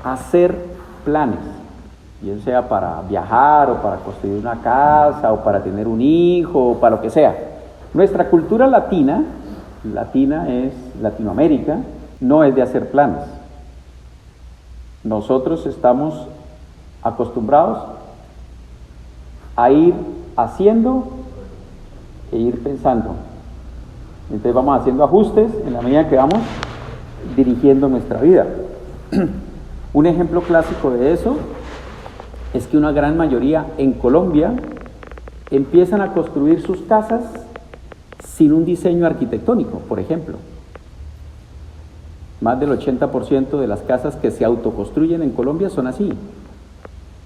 hacer planes, bien sea para viajar o para construir una casa o para tener un hijo o para lo que sea. Nuestra cultura latina es Latinoamérica, no es de hacer planes. Nosotros estamos acostumbrados a ir haciendo e ir pensando. Entonces vamos haciendo ajustes en la medida que vamos dirigiendo nuestra vida. Un ejemplo clásico de eso es que una gran mayoría en Colombia empiezan a construir sus casas sin un diseño arquitectónico, por ejemplo. Más del 80% de las casas que se autoconstruyen en Colombia son así.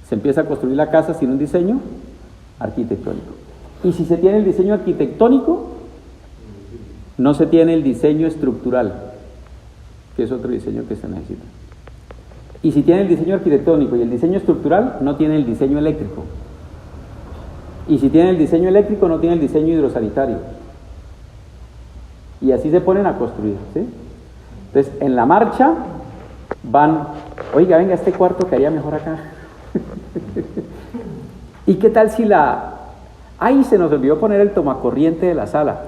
Se empieza a construir la casa sin un diseño arquitectónico. Y si se tiene el diseño arquitectónico, no se tiene el diseño estructural, que es otro diseño que se necesita. Y si tiene el diseño arquitectónico y el diseño estructural, no tiene el diseño eléctrico. Y si tiene el diseño eléctrico, no tiene el diseño hidrosanitario. Y así se ponen a construir, ¿sí? Entonces, en la marcha van, oiga, venga, este cuarto quedaría mejor acá. ¿Y qué tal si ay, se nos olvidó poner el tomacorriente de la sala?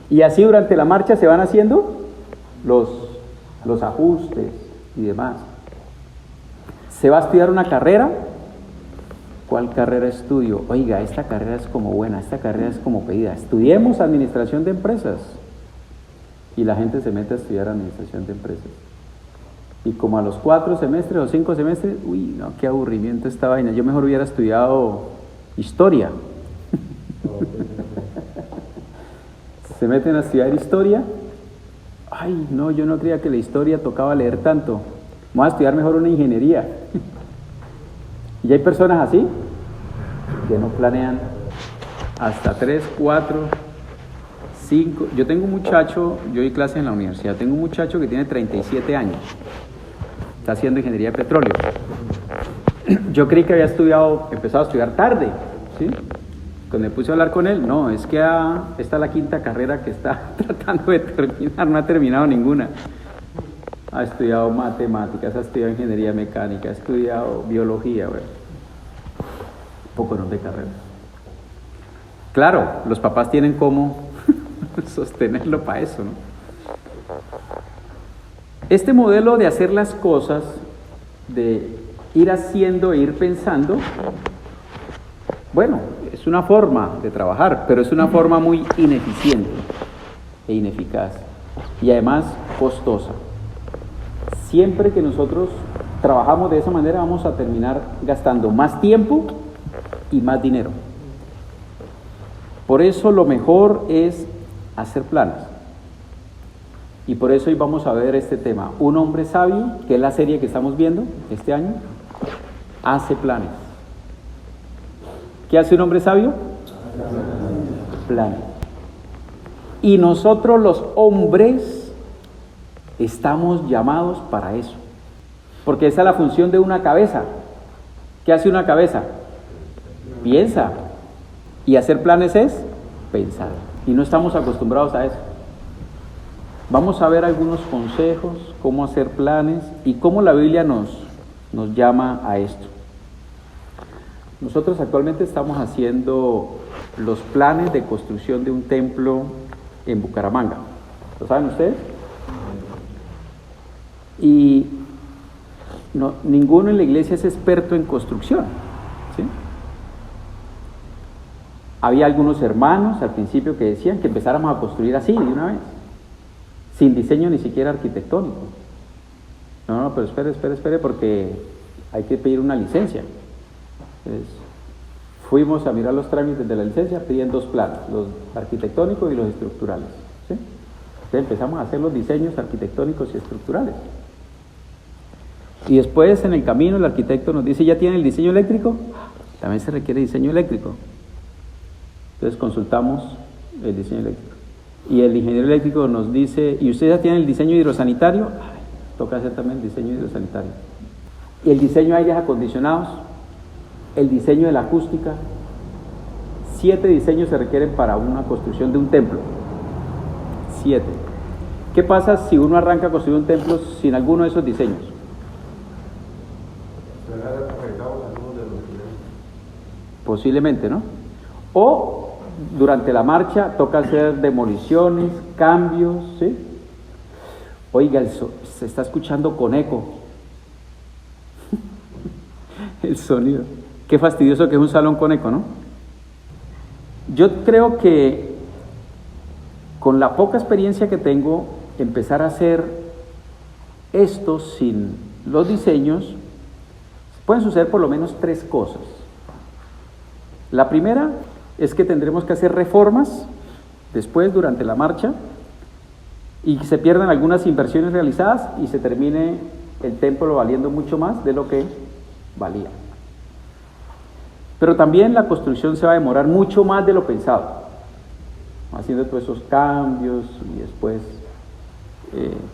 Y así durante la marcha se van haciendo los ajustes y demás. ¿Se va a estudiar una carrera? ¿Cuál carrera estudio? Oiga, esta carrera es como buena, esta carrera es como pedida. Estudiemos administración de empresas. Y la gente se mete a estudiar administración de empresas. Y como a los 4 semestres o 5 semestres, uy, no, qué aburrimiento esta vaina. Yo mejor hubiera estudiado historia. Se meten a estudiar historia. Ay, no, yo no creía que la historia tocaba leer tanto. Vamos a estudiar mejor una ingeniería. Y hay personas así que no planean hasta 3, 4, 5. Yo tengo un muchacho, yo doy clase en la universidad, tengo un muchacho que tiene 37 años. Está haciendo ingeniería de petróleo. Yo creí que había empezado a estudiar tarde, ¿sí? Cuando me puse a hablar con él, no, es que esta es la 5ª carrera que está tratando de terminar, no ha terminado ninguna. Ha estudiado matemáticas, ha estudiado ingeniería mecánica, ha estudiado biología, bueno, poco no de carrera. Claro, los papás tienen cómo sostenerlo para eso, ¿no? Este modelo de hacer las cosas, de ir haciendo e ir pensando, bueno, es una forma de trabajar, pero es una forma muy ineficiente e ineficaz y además costosa. Siempre que nosotros trabajamos de esa manera vamos a terminar gastando más tiempo y más dinero. Por eso lo mejor es hacer planes. Y por eso hoy vamos a ver este tema. Un hombre sabio, que es la serie que estamos viendo este año, hace planes. ¿Qué hace un hombre sabio? Planes. Y nosotros los hombres estamos llamados para eso. Porque esa es la función de una cabeza. ¿Qué hace una cabeza? Piensa. Y hacer planes es pensar. Y no estamos acostumbrados a eso. Vamos a ver algunos consejos, cómo hacer planes y cómo la Biblia nos llama a esto. Nosotros actualmente estamos haciendo los planes de construcción de un templo en Bucaramanga. ¿Lo saben ustedes? Y ninguno en la iglesia es experto en construcción, ¿sí? Había algunos hermanos al principio que decían que empezáramos a construir así de una vez, sin diseño ni siquiera arquitectónico. No, pero espere, porque hay que pedir una licencia. Entonces, fuimos a mirar los trámites de la licencia, pedían 2 planos, los arquitectónicos y los estructurales, ¿sí? Entonces empezamos a hacer los diseños arquitectónicos y estructurales. Y después en el camino el arquitecto nos dice, ¿ya tiene el diseño eléctrico? También se requiere diseño eléctrico. Entonces consultamos el diseño eléctrico. Y el ingeniero eléctrico nos dice, ¿y usted ya tiene el diseño hidrosanitario? Toca hacer también el diseño hidrosanitario. Y el diseño de aires acondicionados, el diseño de la acústica. 7 diseños se requieren para una construcción de un templo. 7. ¿Qué pasa si uno arranca a construir un templo sin alguno de esos diseños? Posiblemente, ¿no? O durante la marcha toca hacer demoliciones, cambios, ¿sí? Oiga, se está escuchando con eco. El sonido. Qué fastidioso que es un salón con eco, ¿no? Yo creo que con la poca experiencia que tengo, empezar a hacer esto sin los diseños, pueden suceder por lo menos 3 cosas. La primera es que tendremos que hacer reformas después durante la marcha y se pierdan algunas inversiones realizadas y se termine el templo valiendo mucho más de lo que valía. Pero también la construcción se va a demorar mucho más de lo pensado, haciendo todos esos cambios y después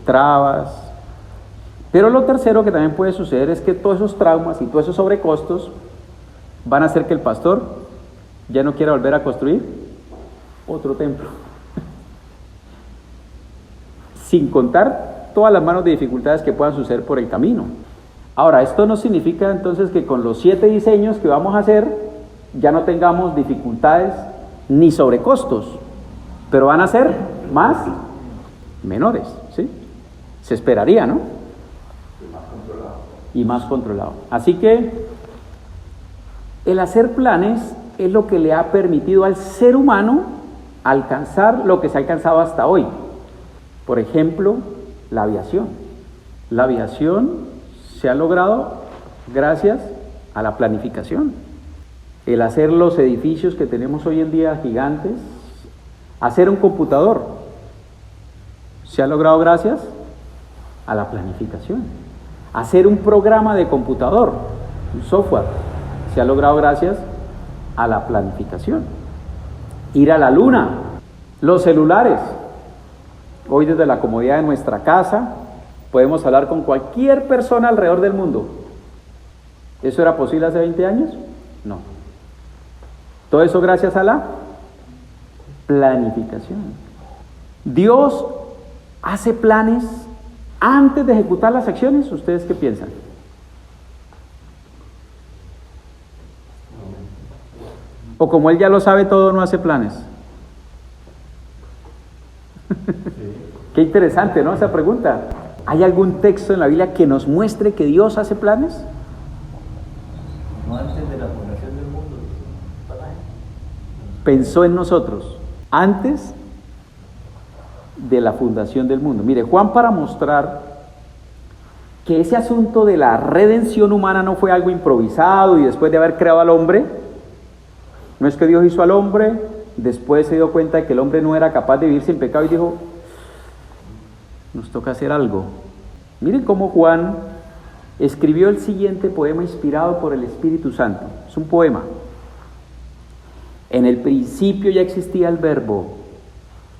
trabas. Pero lo tercero que también puede suceder es que todos esos traumas y todos esos sobrecostos van a hacer que el pastor ya no quiera volver a construir otro templo. Sin contar todas las manos de dificultades que puedan suceder por el camino. Ahora, esto no significa entonces que con los 7 diseños que vamos a hacer ya no tengamos dificultades ni sobrecostos, pero van a ser más menores, ¿sí? Se esperaría, ¿no? Y más controlado. Así que el hacer planes es lo que le ha permitido al ser humano alcanzar lo que se ha alcanzado hasta hoy. Por ejemplo, la aviación. La aviación se ha logrado gracias a la planificación. El hacer los edificios que tenemos hoy en día gigantes, hacer un computador, se ha logrado gracias a la planificación. Hacer un programa de computador, un software, se ha logrado gracias a la planificación. Ir a la luna, los celulares. Hoy desde la comodidad de nuestra casa podemos hablar con cualquier persona alrededor del mundo. ¿Eso era posible hace 20 años? No. Todo eso gracias a la planificación. Dios hace planes antes de ejecutar las acciones. ¿Ustedes qué piensan? O como Él ya lo sabe todo, no hace planes. Qué interesante, ¿no? Esa pregunta. ¿Hay algún texto en la Biblia que nos muestre que Dios hace planes? No antes de la fundación del mundo. Pensó en nosotros antes de la fundación del mundo. Mire, Juan, para mostrar que ese asunto de la redención humana no fue algo improvisado y después de haber creado al hombre, no es que Dios hizo al hombre, después se dio cuenta de que el hombre no era capaz de vivir sin pecado y dijo, nos toca hacer algo. Miren cómo Juan escribió el siguiente poema inspirado por el Espíritu Santo. Es un poema. En el principio ya existía el Verbo,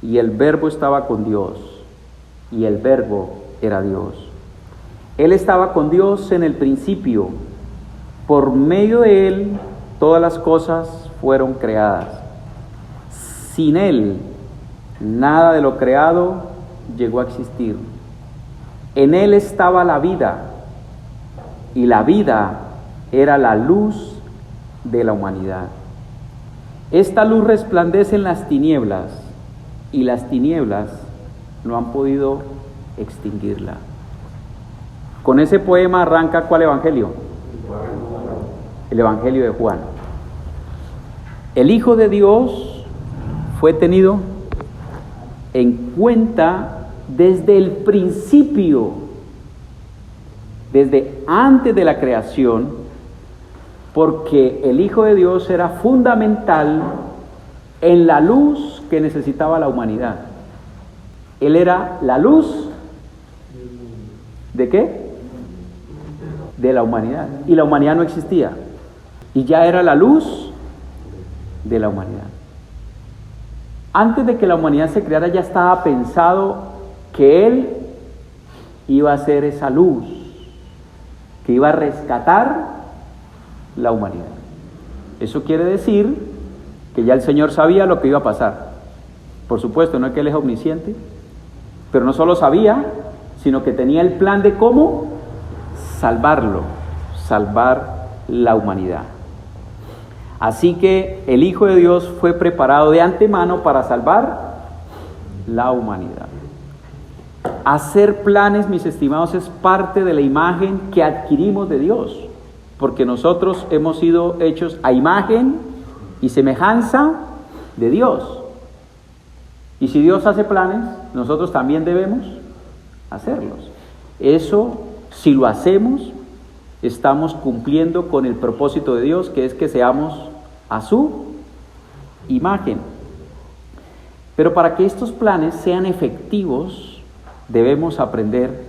y el Verbo estaba con Dios, y el Verbo era Dios. Él estaba con Dios en el principio. Por medio de Él todas las cosas fueron creadas. Sin Él, nada de lo creado llegó a existir. En Él estaba la vida, y la vida era la luz de la humanidad. Esta luz resplandece en las tinieblas, y las tinieblas no han podido extinguirla. Con ese poema arranca ¿cuál evangelio? El Evangelio de Juan. El Hijo de Dios fue tenido en cuenta desde el principio, desde antes de la creación, porque el Hijo de Dios era fundamental en la luz que necesitaba la humanidad. Él era la luz ¿de qué? De la humanidad. Y la humanidad no existía. Y ya era la luz de la humanidad. Antes de que la humanidad se creara ya estaba pensado que Él iba a ser esa luz, que iba a rescatar la humanidad. Eso quiere decir que ya el Señor sabía lo que iba a pasar. Por supuesto, no es que Él es omnisciente, Pero no solo sabía, sino que tenía el plan de cómo salvarlo, salvar la humanidad. Así que el Hijo de Dios fue preparado de antemano para salvar la humanidad. Hacer planes, mis estimados, es parte de la imagen que adquirimos de Dios, porque nosotros hemos sido hechos a imagen y semejanza de Dios. Y si Dios hace planes, nosotros también debemos hacerlos. Eso, si lo hacemos, estamos cumpliendo con el propósito de Dios, que es que seamos a su imagen. Pero para que estos planes sean efectivos, debemos aprender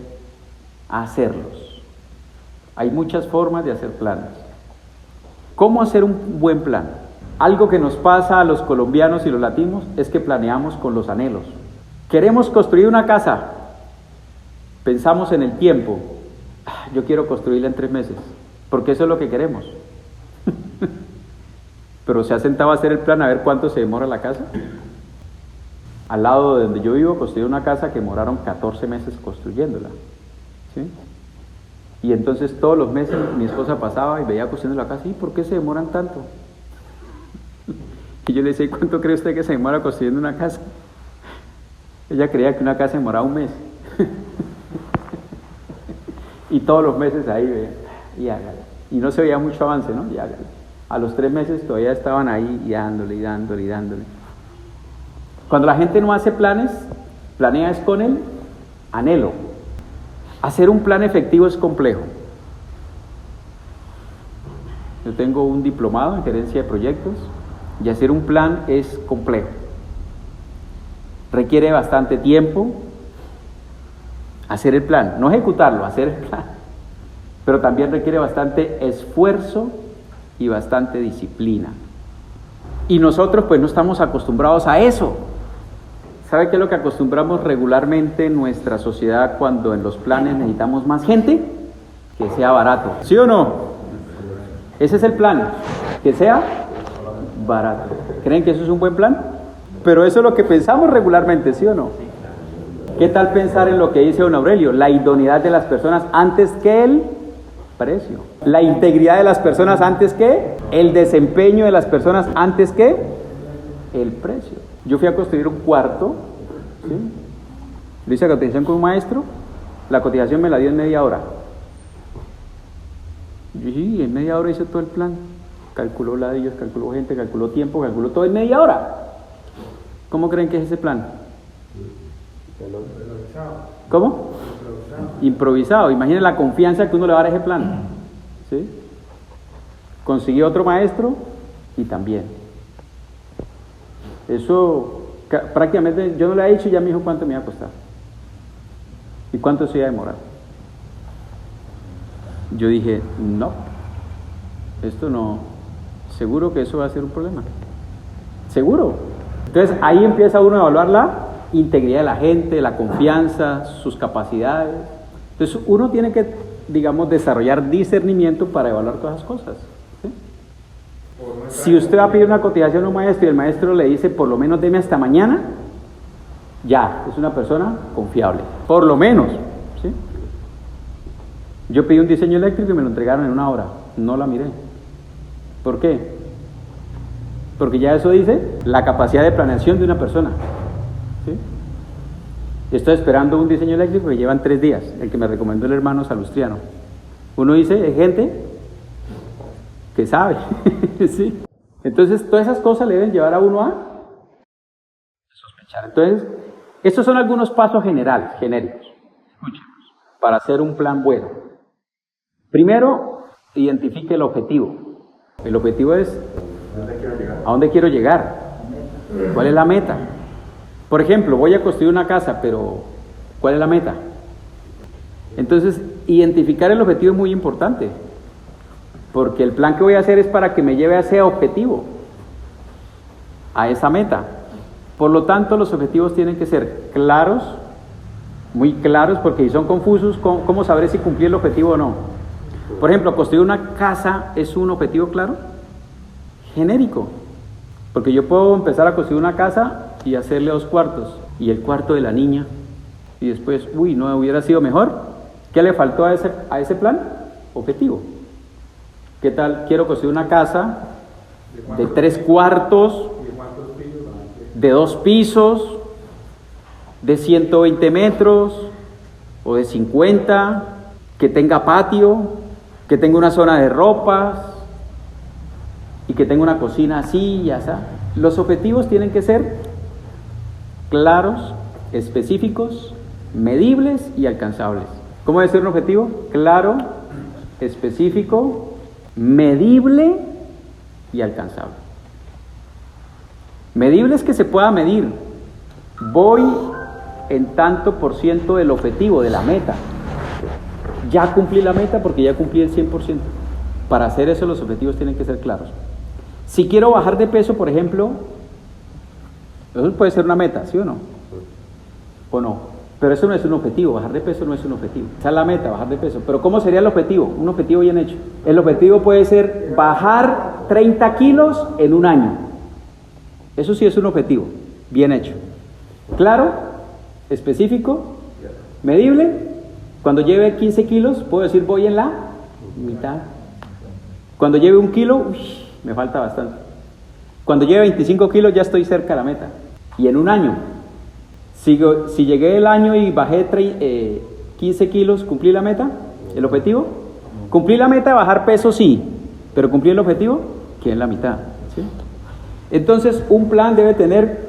a hacerlos. Hay muchas formas de hacer planes. ¿Cómo hacer un buen plan? Algo que nos pasa a los colombianos y los latinos es que planeamos con los anhelos. Queremos construir una casa, pensamos en el tiempo. Yo quiero construirla en 3 meses, porque eso es lo que queremos. Pero ¿se ha sentado a hacer el plan a ver cuánto se demora la casa? Al lado de donde yo vivo, construí una casa que demoraron 14 meses construyéndola, ¿sí? Y entonces todos los meses mi esposa pasaba y veía construyendo la casa. ¿Y por qué se demoran tanto? Y yo le decía, ¿cuánto cree usted que se demora construyendo una casa? Ella creía que una casa demoraba un mes. Y todos los meses ahí veía, y hágale. Y no se veía mucho avance, ¿no? Y hágale. A los 3 meses todavía estaban ahí y dándole, y dándole, y dándole. Cuando la gente no hace planes, planea es con el anhelo. Hacer un plan efectivo es complejo. Yo tengo un diplomado en gerencia de proyectos y hacer un plan es complejo. Requiere bastante tiempo hacer el plan, no ejecutarlo, hacer el plan. Pero también requiere bastante esfuerzo y bastante disciplina. Y nosotros pues no estamos acostumbrados a eso. ¿Sabe qué es lo que acostumbramos regularmente en nuestra sociedad cuando en los planes necesitamos más gente? Que sea barato. ¿Sí o no? Ese es el plan, que sea barato. ¿Creen que eso es un buen plan? Pero eso es lo que pensamos regularmente, ¿sí o no? ¿Qué tal pensar en lo que dice don Aurelio? La idoneidad de las personas antes que el precio. La integridad de las personas antes que el desempeño de las personas antes que el precio. Yo fui a construir un cuarto, ¿sí? Le hice cotización con un maestro, la cotización me la dio en media hora. Y sí, en media hora hice todo el plan. Calculó ladrillos, calculó gente, calculó tiempo, calculó todo en media hora. ¿Cómo creen que es ese plan? ¿Cómo? Improvisado. Imaginen la confianza que uno le va a dar a ese plan, ¿sí? Conseguí otro maestro y también. Eso prácticamente yo no le he dicho, ya me dijo cuánto me iba a costar y cuánto se iba a demorar. Yo dije, no, esto no, seguro que eso va a ser un problema, seguro. Entonces ahí empieza uno a evaluar la integridad de la gente, la confianza, sus capacidades. Entonces uno tiene que, digamos, desarrollar discernimiento para evaluar todas esas cosas. Si usted va a pedir una cotización a un maestro y el maestro le dice por lo menos deme hasta mañana, ya, es una persona confiable, por lo menos, ¿sí? Yo pedí un diseño eléctrico y me lo entregaron en 1 hora, no la miré. ¿Por qué? Porque ya eso dice la capacidad de planeación de una persona, ¿sí? Estoy esperando un diseño eléctrico que llevan 3 días, el que me recomendó el hermano Salustriano. Uno dice, hay gente que sabe, ¿sí? Entonces, todas esas cosas le deben llevar a uno a sospechar. Entonces, estos son algunos pasos genéricos, escúchenos, para hacer un plan bueno. Primero, identifique el objetivo. El objetivo es, ¿a dónde quiero llegar? ¿Cuál es la meta? Por ejemplo, voy a construir una casa, pero ¿cuál es la meta? Entonces, identificar el objetivo es muy importante. Porque el plan que voy a hacer es para que me lleve a ese objetivo, a esa meta. Por lo tanto, los objetivos tienen que ser claros, muy claros, porque si son confusos, ¿cómo sabré si cumplí el objetivo o no? Por ejemplo, construir una casa es un objetivo claro, genérico. Porque yo puedo empezar a construir una casa y hacerle 2 cuartos. ¿Y el cuarto de la niña? y después, uy, no hubiera sido mejor. ¿Qué le faltó a ese plan? Objetivo. ¿Qué tal? Quiero construir una casa de 3 cuartos, de 2 pisos, de 120 metros o de 50, que tenga patio, que tenga una zona de ropas y que tenga una cocina así y así. Los objetivos tienen que ser claros, específicos, medibles y alcanzables. ¿Cómo debe ser un objetivo? Claro, específico, medible y alcanzable. Medible es que se pueda medir. Voy en tanto por ciento del objetivo, de la meta. Ya cumplí la meta porque ya cumplí el 100%. Para hacer eso los objetivos tienen que ser claros. Si quiero bajar de peso, por ejemplo, eso puede ser una meta, ¿sí o no? ¿O no? Pero eso no es un objetivo, bajar de peso no es un objetivo. Esa es la meta, bajar de peso. Pero ¿cómo sería el objetivo? Un objetivo bien hecho. El objetivo puede ser bajar 30 kilos en un año. Eso sí es un objetivo, bien hecho. Claro, específico, medible. Cuando lleve 15 kilos, puedo decir voy en la mitad. Cuando lleve 1 kilo, me falta bastante. Cuando lleve 25 kilos, ya estoy cerca de la meta. Y en un año, si llegué el año y bajé 15 kilos, ¿cumplí la meta? ¿El objetivo? ¿Cumplí la meta de bajar peso? Sí. ¿Pero cumplí el objetivo? Que es la mitad. ¿Sí? Entonces, un plan debe tener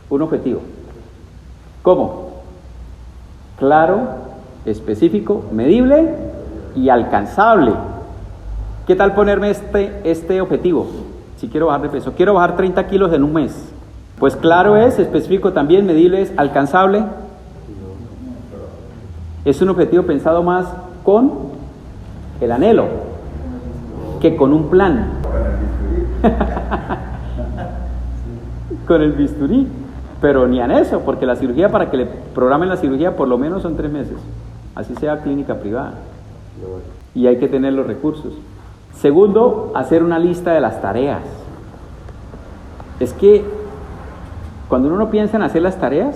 un objetivo. ¿Cómo? Claro, específico, medible y alcanzable. ¿Qué tal ponerme este objetivo? Si quiero bajar de peso, quiero bajar 30 kilos en un mes. Pues claro es, específico también, medible es, alcanzable. Es un objetivo pensado más con el anhelo que con un plan. Con el bisturí. Pero ni en eso, porque la cirugía, para que le programen la cirugía, por lo menos son 3 meses. Así sea clínica privada. Y hay que tener los recursos. Segundo, hacer una lista de las tareas. Es que cuando uno no piensa en hacer las tareas,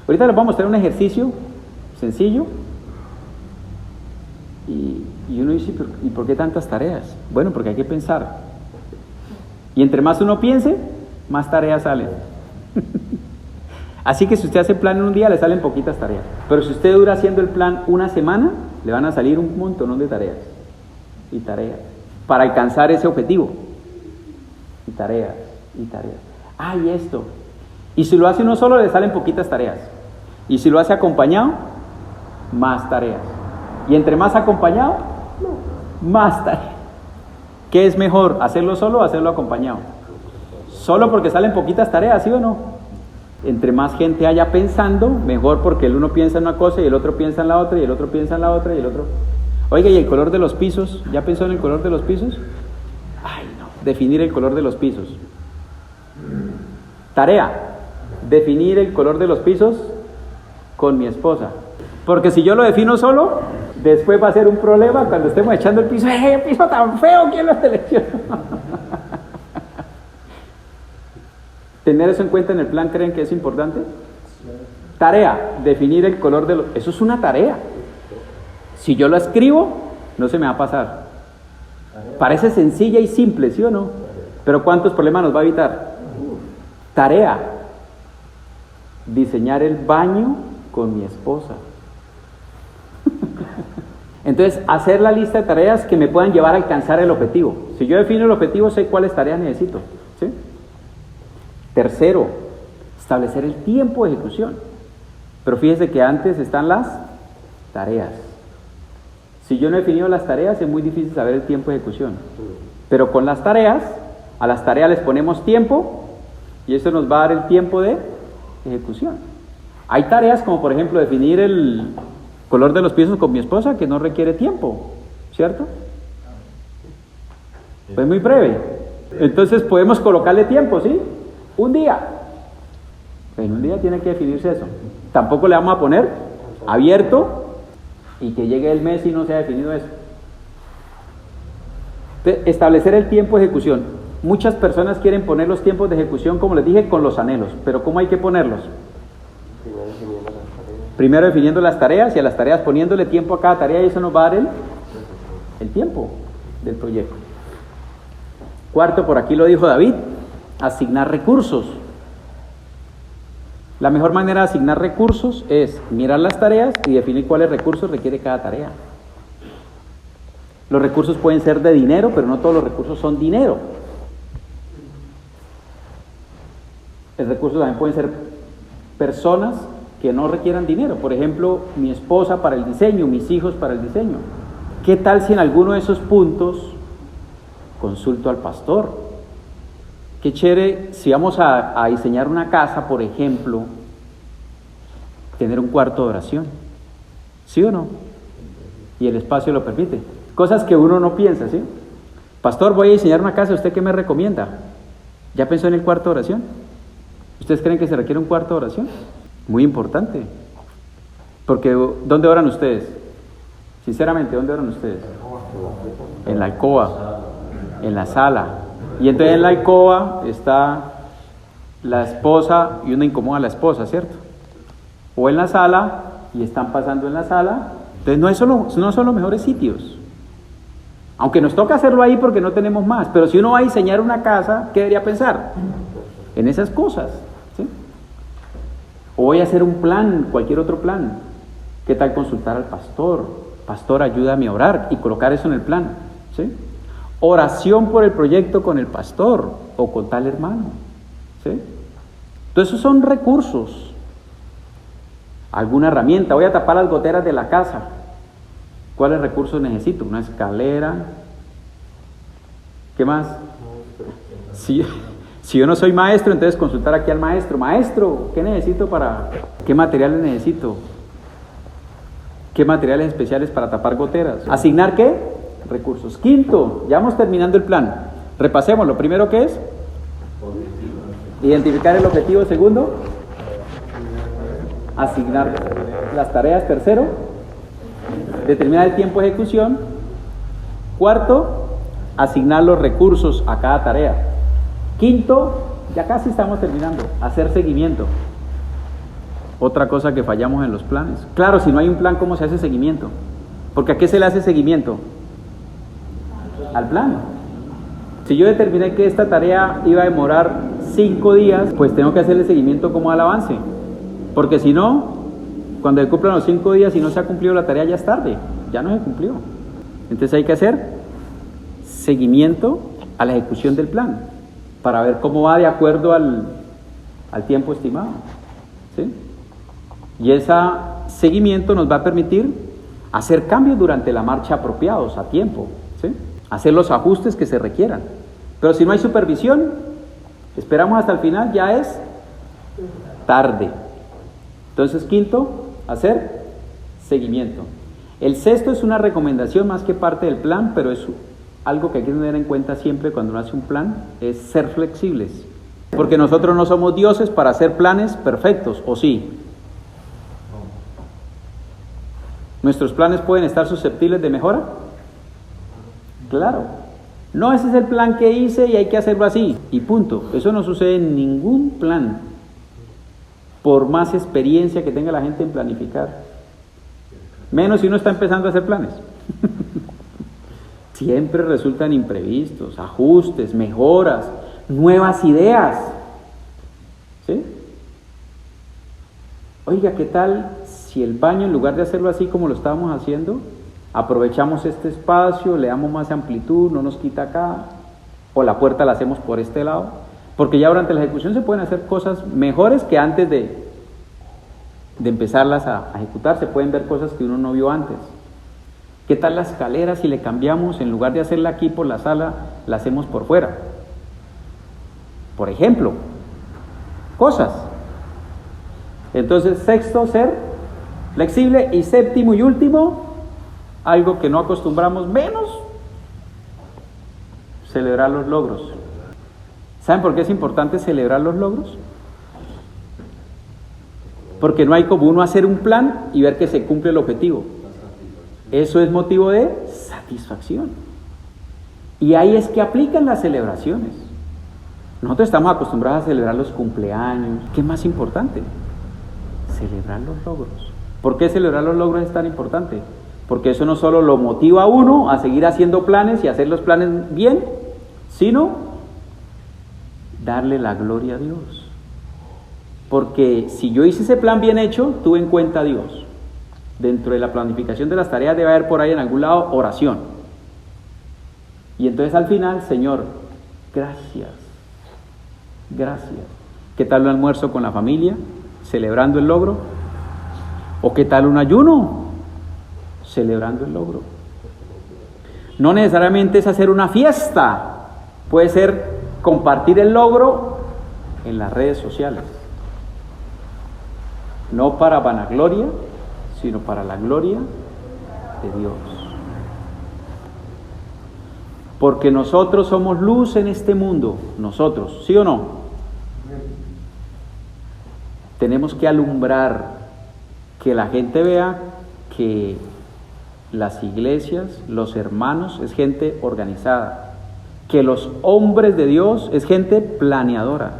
ahorita les vamos a mostrar un ejercicio sencillo. Y uno dice, ¿y por qué tantas tareas? Bueno, porque hay que pensar. Y entre más uno piense, más tareas salen. Así que si usted hace el plan en un día, le salen poquitas tareas. Pero si usted dura haciendo el plan una semana, le van a salir un montón de tareas. Y tareas. Para alcanzar ese objetivo. Y tareas. Y tareas. Ah, y esto. Y si lo hace uno solo, le salen poquitas tareas. Y si lo hace acompañado, más tareas. Y entre más acompañado, más tareas. ¿Qué es mejor? ¿Hacerlo solo o hacerlo acompañado? Solo porque salen poquitas tareas, ¿sí o no? Entre más gente haya pensando, mejor, porque el uno piensa en una cosa y el otro piensa en la otra y el otro piensa en la otra y el otro... Oiga, ¿y el color de los pisos? ¿Ya pensó en el color de los pisos? Ay, no. Definir el color de los pisos. Tarea. Definir el color de los pisos con mi esposa. Porque si yo lo defino solo, después va a ser un problema cuando estemos echando el piso. ¡Eh, piso tan feo! ¿Quién lo seleccionó? ¿Tener eso en cuenta en el plan creen que es importante? Tarea, definir el color de los... Eso es una tarea. Si yo lo escribo, no se me va a pasar. Parece sencilla y simple, ¿sí o no? Pero ¿cuántos problemas nos va a evitar? Tarea, diseñar el baño con mi esposa. Entonces, hacer la lista de tareas que me puedan llevar a alcanzar el objetivo. Si yo defino el objetivo, sé cuáles tareas necesito, ¿sí? Tercero, establecer el tiempo de ejecución. Pero fíjese que antes están las tareas. Si yo no he definido las tareas, es muy difícil saber el tiempo de ejecución. Pero con las tareas, a las tareas les ponemos tiempo y eso nos va a dar el tiempo de ejecución. Hay tareas como, por ejemplo, definir el color de los pisos con mi esposa, que no requiere tiempo, ¿cierto? Pues muy breve. Entonces podemos colocarle tiempo, ¿sí? Un día. En un día tiene que definirse eso. Tampoco le vamos a poner abierto y que llegue el mes y no se ha definido eso. Establecer el tiempo de ejecución. Muchas personas quieren poner los tiempos de ejecución, como les dije, con los anhelos. Pero ¿cómo hay que ponerlos? Primero definiendo las tareas y a las tareas poniéndole tiempo a cada tarea y eso nos va a dar el tiempo del proyecto. Cuarto, por aquí lo dijo David, asignar recursos. La mejor manera de asignar recursos es mirar las tareas y definir cuáles recursos requiere cada tarea. Los recursos pueden ser de dinero, pero no todos los recursos son dinero. Los recursos también pueden ser personas que no requieran dinero. Por ejemplo, mi esposa para el diseño, mis hijos para el diseño. ¿Qué tal si en alguno de esos puntos consulto al pastor? Qué chévere si vamos a diseñar una casa, por ejemplo, tener un cuarto de oración. ¿Sí o no? Y el espacio lo permite. Cosas que uno no piensa, ¿sí? Pastor, voy a diseñar una casa, ¿usted qué me recomienda? ¿Ya pensó en el cuarto de oración? ¿Ustedes creen que se requiere un cuarto de oración? Muy importante. Porque, ¿dónde oran ustedes? Sinceramente, ¿dónde oran ustedes? En la alcoba, en la sala. Y entonces en la alcoba está la esposa y uno incomoda a la esposa, ¿cierto? O en la sala y están pasando en la sala. Entonces no son los mejores sitios. Aunque nos toca hacerlo ahí porque no tenemos más. Pero si uno va a diseñar una casa, ¿qué debería pensar? En esas cosas, ¿sí? O voy a hacer un plan, cualquier otro plan. ¿Qué tal consultar al pastor? Pastor, ayúdame a orar y colocar eso en el plan, ¿sí? Oración por el proyecto con el pastor o con tal hermano, ¿sí? Entonces esos son recursos. Alguna herramienta, voy a tapar las goteras de la casa. ¿Cuáles recursos necesito? Una escalera. ¿Qué más? Si yo no soy maestro, entonces consultar aquí al maestro. Maestro, ¿qué necesito qué materiales necesito? ¿Qué materiales especiales para tapar goteras? ¿Asignar qué? Recursos. Quinto, ya vamos terminando el plan. Repasemos. Lo primero que es identificar el objetivo. Segundo, asignar las tareas. Tercero, determinar el tiempo de ejecución. Cuarto, asignar los recursos a cada tarea. Quinto, ya casi estamos terminando, hacer seguimiento. Otra cosa que fallamos en los planes. Claro, si no hay un plan, ¿cómo se hace seguimiento? Porque ¿a qué se le hace seguimiento? Al plan. Si yo determiné que esta tarea iba a demorar 5 días, pues tengo que hacerle seguimiento como al avance. Porque si no, cuando se cumplan los 5 días y no se ha cumplido la tarea, ya es tarde, ya no se cumplió. Entonces hay que hacer seguimiento a la ejecución del plan, para ver cómo va de acuerdo al tiempo estimado, ¿sí? Y ese seguimiento nos va a permitir hacer cambios durante la marcha apropiados, a tiempo, ¿sí? Hacer los ajustes que se requieran. Pero si no hay supervisión, esperamos hasta el final, ya es tarde. Entonces, quinto, hacer seguimiento. El sexto es una recomendación más que parte del plan, pero es algo que hay que tener en cuenta siempre cuando uno hace un plan, es ser flexibles. Porque nosotros no somos dioses para hacer planes perfectos, ¿o sí? ¿Nuestros planes pueden estar susceptibles de mejora? Claro. No, ese es el plan que hice y hay que hacerlo así, y punto. Eso no sucede en ningún plan, por más experiencia que tenga la gente en planificar. Menos si uno está empezando a hacer planes. Siempre resultan imprevistos, ajustes, mejoras, nuevas ideas. ¿Sí? Oiga, ¿qué tal si el baño, en lugar de hacerlo así como lo estábamos haciendo, aprovechamos este espacio, le damos más amplitud, no nos quita acá, o la puerta la hacemos por este lado? Porque ya durante la ejecución se pueden hacer cosas mejores que antes de empezarlas a ejecutar. Se pueden ver cosas que uno no vio antes. ¿Qué tal la escalera si le cambiamos, en lugar de hacerla aquí por la sala, la hacemos por fuera? Por ejemplo, cosas. Entonces, sexto, ser flexible. Y séptimo y último, algo que no acostumbramos menos, celebrar los logros. ¿Saben por qué es importante celebrar los logros? Porque no hay como uno hacer un plan y ver que se cumple el objetivo. Eso es motivo de satisfacción. Y ahí es que aplican las celebraciones. Nosotros estamos acostumbrados a celebrar los cumpleaños. ¿Qué es más importante? Celebrar los logros. ¿Por qué celebrar los logros es tan importante? Porque eso no solo lo motiva a uno a seguir haciendo planes y hacer los planes bien, sino darle la gloria a Dios. Porque si yo hice ese plan bien hecho, tuve en cuenta a Dios. Dentro de la planificación de las tareas debe haber por ahí en algún lado oración. Y entonces al final, Señor, gracias. ¿Qué tal un almuerzo con la familia, celebrando el logro? ¿O qué tal un ayuno, celebrando el logro? No necesariamente es hacer una fiesta, puede ser compartir el logro en las redes sociales. No para vanagloria, sino para la gloria de Dios. Porque nosotros somos luz en este mundo, nosotros, ¿sí o no? Tenemos que alumbrar, que la gente vea que las iglesias, los hermanos, es gente organizada, que los hombres de Dios es gente planeadora,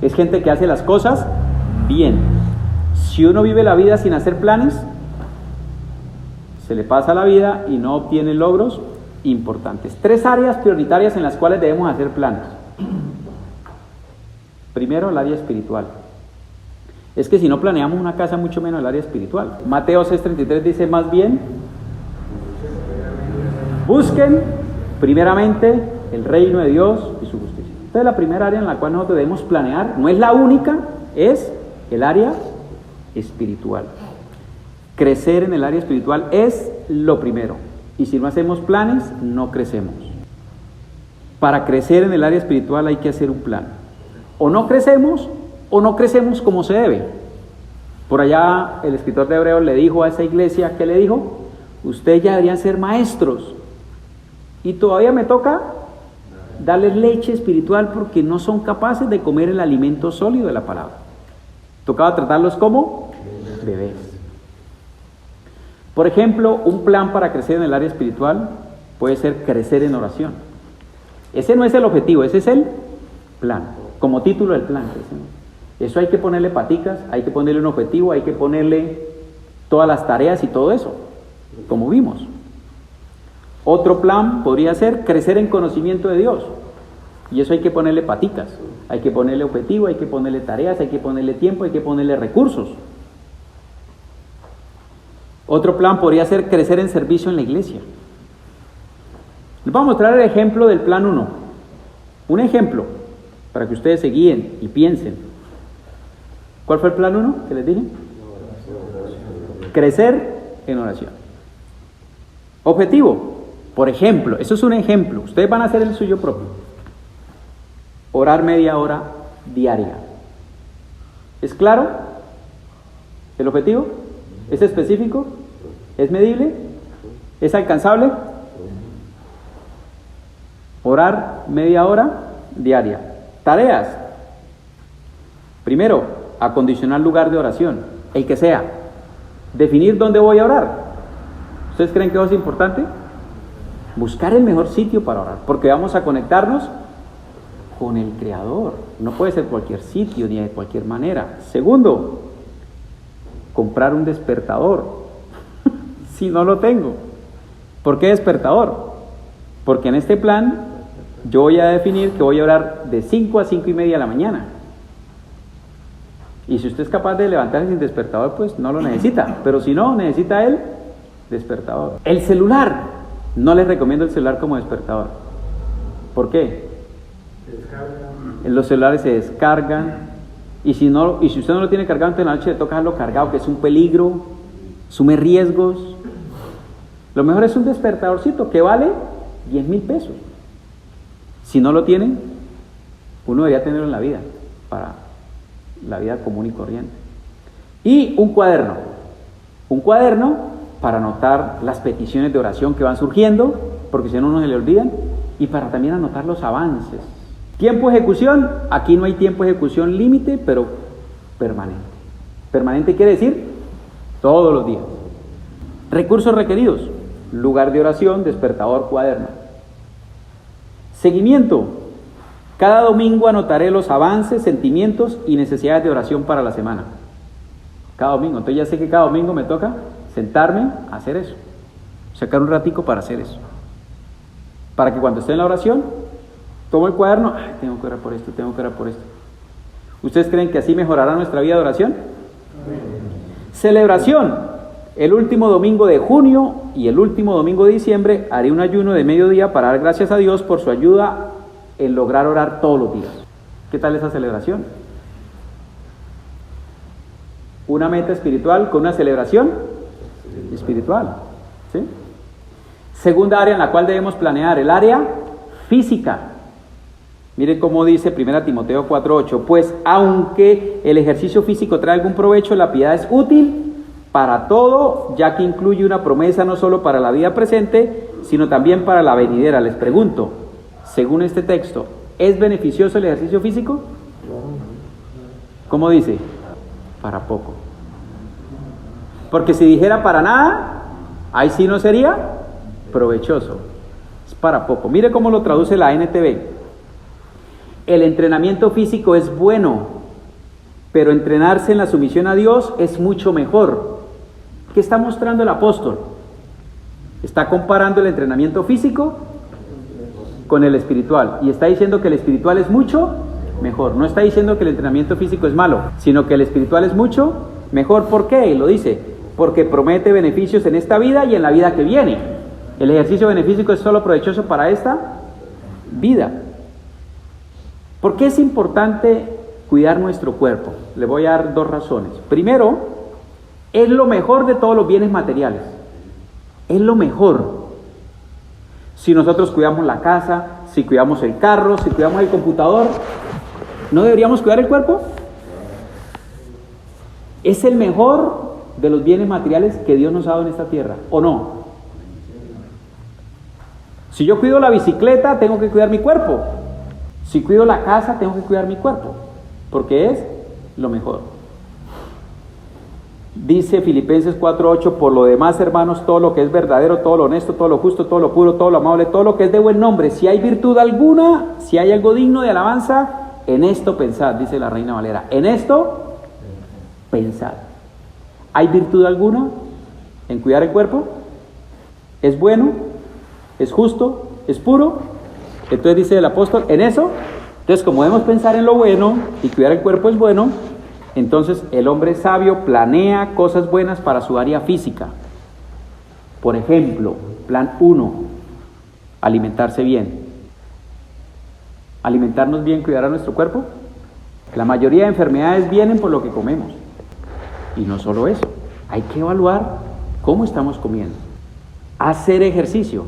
es gente que hace las cosas bien. Si uno vive la vida sin hacer planes, se le pasa la vida y no obtiene logros importantes. 3 áreas prioritarias en las cuales debemos hacer planes. Primero, el área espiritual. Es que si no planeamos una casa, mucho menos el área espiritual. Mateo 6:33 dice más bien, busquen primeramente el reino de Dios y su justicia. Esta es la primera área en la cual nosotros debemos planear. No es la única, es el área espiritual. Crecer en el área espiritual es lo primero. Y si no hacemos planes, no crecemos. Para crecer en el área espiritual hay que hacer un plan. O no crecemos como se debe. Por allá el escritor de Hebreos le dijo a esa iglesia, ¿qué le dijo? Ustedes ya deberían ser maestros. Y todavía me toca darles leche espiritual porque no son capaces de comer el alimento sólido de la palabra. Tocaba tratarlos como bebés. Por ejemplo, un plan para crecer en el área espiritual puede ser crecer en oración. Ese no es el objetivo, ese es el plan, como título del plan. Eso hay que ponerle paticas, hay que ponerle un objetivo, hay que ponerle todas las tareas y todo eso, como vimos. Otro plan podría ser crecer en conocimiento de Dios. Y eso hay que ponerle paticas, hay que ponerle objetivo, hay que ponerle tareas, hay que ponerle tiempo, hay que ponerle recursos. Otro plan podría ser crecer en servicio en la iglesia. Les voy a mostrar el ejemplo del plan 1. Un ejemplo, para que ustedes se guíen y piensen. ¿Cuál fue el plan 1 que les dije? Crecer en oración. Objetivo, por ejemplo, eso es un ejemplo. Ustedes van a hacer el suyo propio. Orar media hora diaria. ¿Es claro el objetivo? ¿Es específico? ¿Es medible? ¿Es alcanzable? Orar media hora diaria. Tareas. Primero, acondicionar lugar de oración, el que sea. Definir dónde voy a orar. ¿Ustedes creen que eso es importante? Buscar el mejor sitio para orar, porque vamos a conectarnos con el Creador. No puede ser cualquier sitio ni de cualquier manera. Segundo, comprar un despertador. Si no lo tengo. ¿Por qué despertador? Porque en este plan yo voy a definir que voy a orar de 5 a 5:30 de la mañana. Y si usted es capaz de levantarse sin despertador, pues no lo necesita. Pero si no, necesita el despertador. El celular. No les recomiendo el celular como despertador. ¿Por qué? Los celulares se descargan. Y si usted no lo tiene cargado, entonces en la noche le toca dejarlo cargado, que es un peligro, asume riesgos. Lo mejor es un despertadorcito que vale 10,000 pesos. Si no lo tienen, uno debería tenerlo en la vida, para la vida común y corriente. Y un cuaderno para anotar las peticiones de oración que van surgiendo, porque si no, no se le olvidan, y para también anotar los avances. Tiempo de ejecución, aquí no hay tiempo de ejecución límite, pero permanente. Permanente quiere decir todos los días. Recursos requeridos, lugar de oración, despertador, cuaderno. Seguimiento, cada domingo anotaré los avances, sentimientos y necesidades de oración para la semana. Cada domingo. Entonces ya sé que cada domingo me toca sentarme a hacer eso. Sacar un ratico para hacer eso. Para que cuando esté en la oración, tomo el cuaderno, ay, tengo que orar por esto, tengo que orar por esto. ¿Ustedes creen que así mejorará nuestra vida de oración? Celebración. El último domingo de junio y el último domingo de diciembre haré un ayuno de mediodía para dar gracias a Dios por su ayuda en lograr orar todos los días. ¿Qué tal esa celebración? Una meta espiritual con una celebración espiritual. ¿Sí? Segunda área en la cual debemos planear, el área física. Miren cómo dice 1 Timoteo 4:8, pues aunque el ejercicio físico trae algún provecho, la piedad es útil para todo, ya que incluye una promesa no solo para la vida presente, sino también para la venidera. Les pregunto, según este texto, ¿es beneficioso el ejercicio físico? ¿Cómo dice? Para poco. Porque si dijera para nada, ahí sí no sería provechoso. Es para poco. Mire cómo lo traduce la NTV. El entrenamiento físico es bueno, pero entrenarse en la sumisión a Dios es mucho mejor. ¿Qué está mostrando el apóstol? Está comparando el entrenamiento físico con el espiritual. Y está diciendo que el espiritual es mucho mejor. No está diciendo que el entrenamiento físico es malo, sino que el espiritual es mucho mejor. ¿Por qué? Lo dice, porque promete beneficios en esta vida y en la vida que viene. El ejercicio beneficio es solo provechoso para esta vida. ¿Por qué es importante cuidar nuestro cuerpo? Le voy a dar dos razones. Primero, es lo mejor de todos los bienes materiales. Es lo mejor. Si nosotros cuidamos la casa, si cuidamos el carro, si cuidamos el computador, ¿no deberíamos cuidar el cuerpo? Es el mejor de los bienes materiales que Dios nos ha dado en esta tierra, ¿o no? Si yo cuido la bicicleta, tengo que cuidar mi cuerpo. Si cuido la casa, tengo que cuidar mi cuerpo, porque es lo mejor. Dice Filipenses 4:8, por lo demás, hermanos, todo lo que es verdadero, todo lo honesto, todo lo justo, todo lo puro, todo lo amable, todo lo que es de buen nombre, si hay virtud alguna, si hay algo digno de alabanza, en esto pensad, dice la Reina Valera, en esto pensad. ¿Hay virtud alguna en cuidar el cuerpo? ¿Es bueno? ¿Es justo? ¿Es puro? Entonces dice el apóstol, en eso, entonces como debemos pensar en lo bueno y cuidar el cuerpo es bueno, entonces el hombre sabio planea cosas buenas para su área física. Por ejemplo, plan 1, alimentarse bien. Alimentarnos bien, cuidar a nuestro cuerpo. La mayoría de enfermedades vienen por lo que comemos. Y no solo eso, hay que evaluar cómo estamos comiendo. Hacer ejercicio.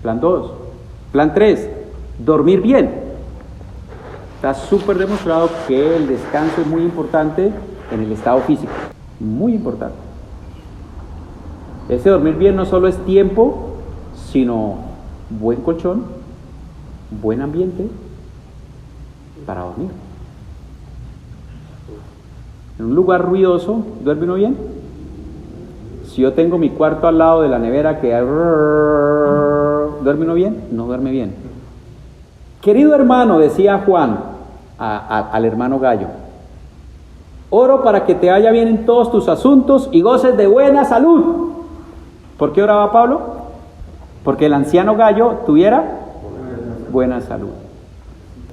Plan 2. Plan 3, dormir bien. Está súper demostrado que el descanso es muy importante en el estado físico. Muy importante. Ese dormir bien no solo es tiempo, sino buen colchón, buen ambiente para dormir. En un lugar ruidoso, ¿duerme uno bien? Si yo tengo mi cuarto al lado de la nevera que ¿duerme uno bien? No duerme bien. Querido hermano, decía Juan al hermano Gallo, oro para que te vaya bien en todos tus asuntos y goces de buena salud. ¿Por qué oraba Pablo? Porque el anciano Gallo tuviera buena salud.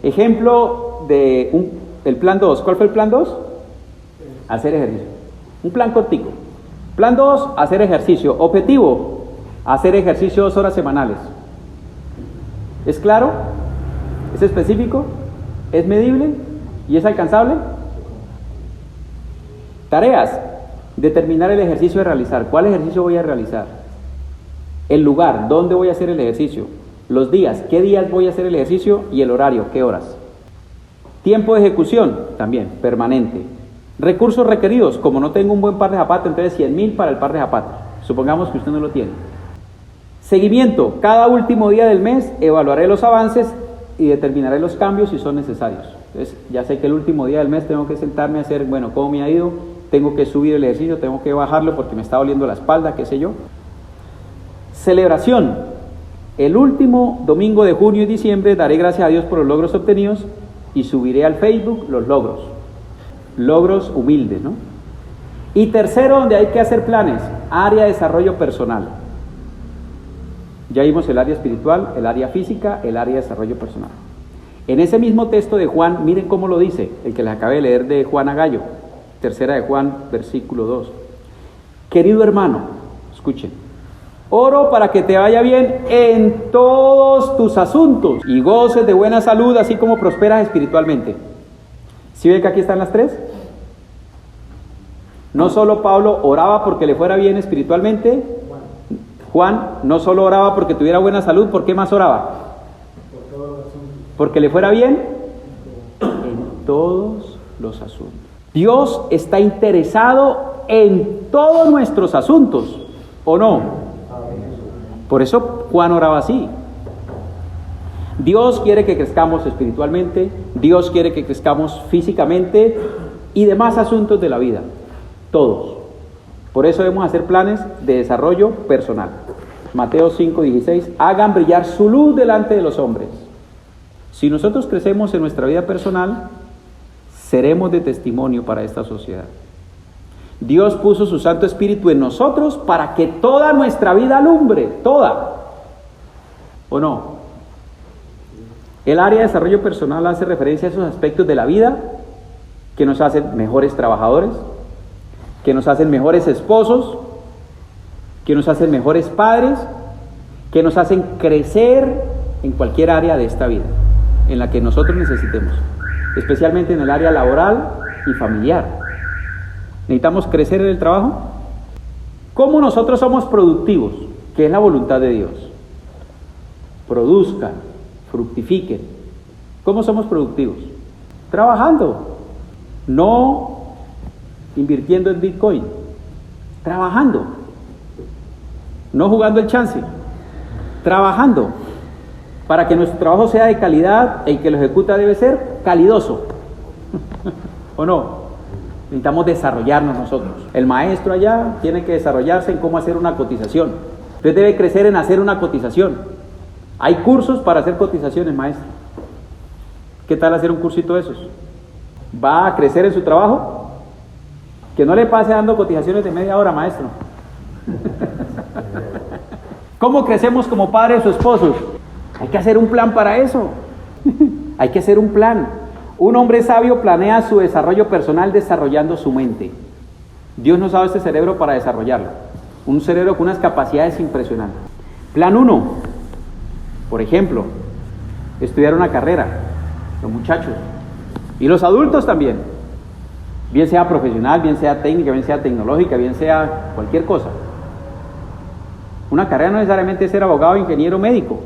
Ejemplo de el plan 2. ¿Cuál fue el plan 2? Hacer ejercicio. Un plan cortico. Plan 2, hacer ejercicio. Objetivo, hacer ejercicio 2 horas semanales. ¿Es claro? ¿Es específico? ¿Es medible? ¿Y es alcanzable? Tareas. Determinar el ejercicio a realizar. ¿Cuál ejercicio voy a realizar? El lugar. ¿Dónde voy a hacer el ejercicio? Los días. ¿Qué días voy a hacer el ejercicio? Y el horario. ¿Qué horas? Tiempo de ejecución. También, permanente. Recursos requeridos. Como no tengo un buen par de zapatos, entonces 100,000 para el par de zapatos. Supongamos que usted no lo tiene. Seguimiento. Cada último día del mes evaluaré los avances y determinaré los cambios si son necesarios. Entonces ya sé que el último día del mes tengo que sentarme a hacer, bueno, ¿cómo me ha ido? Tengo que subir el ejercicio, tengo que bajarlo porque me está doliendo la espalda, qué sé yo. Celebración. El último domingo de junio y diciembre daré gracias a Dios por los logros obtenidos y subiré al Facebook los logros. Logros humildes, ¿no? Y tercero, donde hay que hacer planes, área de desarrollo personal. Ya vimos el área espiritual, el área física, el área de desarrollo personal. En ese mismo texto de Juan, miren cómo lo dice, el que les acabé de leer de Juan a Gallo, tercera de Juan, versículo 2. Querido hermano, escuchen, oro para que te vaya bien en todos tus asuntos y goces de buena salud, así como prosperas espiritualmente. ¿Sí ven que aquí están las tres? No solo Pablo oraba porque le fuera bien espiritualmente, Juan no solo oraba porque tuviera buena salud, ¿por qué más oraba? Porque le fuera bien en todos los asuntos. Dios está interesado en todos nuestros asuntos, ¿o no? Por eso Juan oraba así. Dios quiere que crezcamos espiritualmente, Dios quiere que crezcamos físicamente y demás asuntos de la vida, todos. Por eso debemos hacer planes de desarrollo personal. Mateo 5:16, hagan brillar su luz delante de los hombres. Si nosotros crecemos en nuestra vida personal, seremos de testimonio para esta sociedad. Dios puso su Santo Espíritu en nosotros para que toda nuestra vida alumbre, toda. ¿O no? El área de desarrollo personal hace referencia a esos aspectos de la vida que nos hacen mejores trabajadores, que nos hacen mejores esposos, que nos hacen mejores padres, que nos hacen crecer en cualquier área de esta vida, en la que nosotros necesitemos, especialmente en el área laboral y familiar. Necesitamos crecer en el trabajo. ¿Cómo nosotros somos productivos? Que es la voluntad de Dios. Produzcan, fructifiquen. ¿Cómo somos productivos? Trabajando, no invirtiendo en Bitcoin, trabajando, no jugando el chance, trabajando, para que nuestro trabajo sea de calidad, el que lo ejecuta debe ser calidoso, ¿o no? Necesitamos desarrollarnos nosotros. El maestro allá tiene que desarrollarse en cómo hacer una cotización. Usted debe crecer en hacer una cotización. Hay cursos para hacer cotizaciones, maestro. ¿Qué tal hacer un cursito de esos? ¿Va a crecer en su trabajo? Que no le pase dando cotizaciones de media hora, maestro. ¿Cómo crecemos como padres o esposos? Hay que hacer un plan para eso. Hay que hacer un plan. Un hombre sabio planea su desarrollo personal desarrollando su mente. Dios nos ha dado este cerebro para desarrollarlo. Un cerebro con unas capacidades impresionantes. Plan 1. Por ejemplo, estudiar una carrera. Los muchachos. Y los adultos también. Bien sea profesional, bien sea técnica, bien sea tecnológica, bien sea cualquier cosa. Una carrera no necesariamente es ser abogado, ingeniero, médico.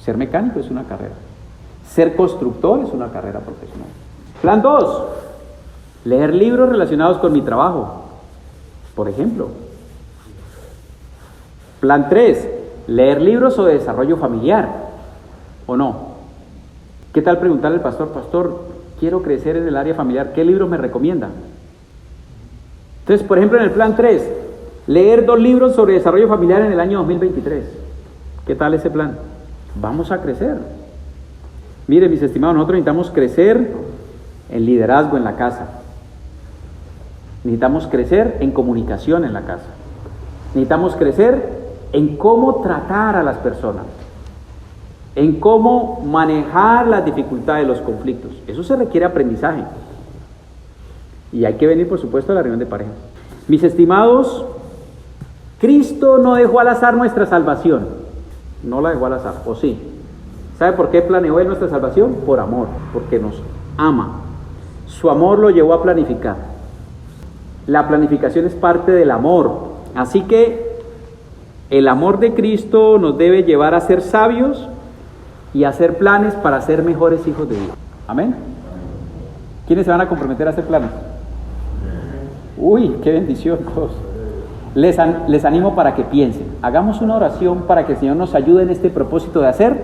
Ser mecánico es una carrera. Ser constructor es una carrera profesional. Plan 2. Leer libros relacionados con mi trabajo, por ejemplo. Plan 3. Leer libros sobre desarrollo familiar, ¿o no? ¿Qué tal preguntarle al pastor, pastor, quiero crecer en el área familiar, ¿qué libros me recomienda? Entonces, por ejemplo, en el plan 3, leer 2 libros sobre desarrollo familiar en el año 2023. ¿Qué tal ese plan? Vamos a crecer. Miren, mis estimados, nosotros necesitamos crecer en liderazgo en la casa. Necesitamos crecer en comunicación en la casa. Necesitamos crecer en cómo tratar a las personas, en cómo manejar las dificultades, los conflictos. Eso se requiere aprendizaje. Y hay que venir, por supuesto, a la reunión de parejas. Mis estimados, Cristo no dejó al azar nuestra salvación. No la dejó al azar, ¿o sí? ¿Sabe por qué planeó Él nuestra salvación? Por amor, porque nos ama. Su amor lo llevó a planificar. La planificación es parte del amor. Así que el amor de Cristo nos debe llevar a ser sabios y a hacer planes para ser mejores hijos de Dios. Amén. ¿Quiénes se van a comprometer a hacer planes? Uy, qué bendición todos. Les animo para que piensen. Hagamos una oración para que el Señor nos ayude en este propósito de hacer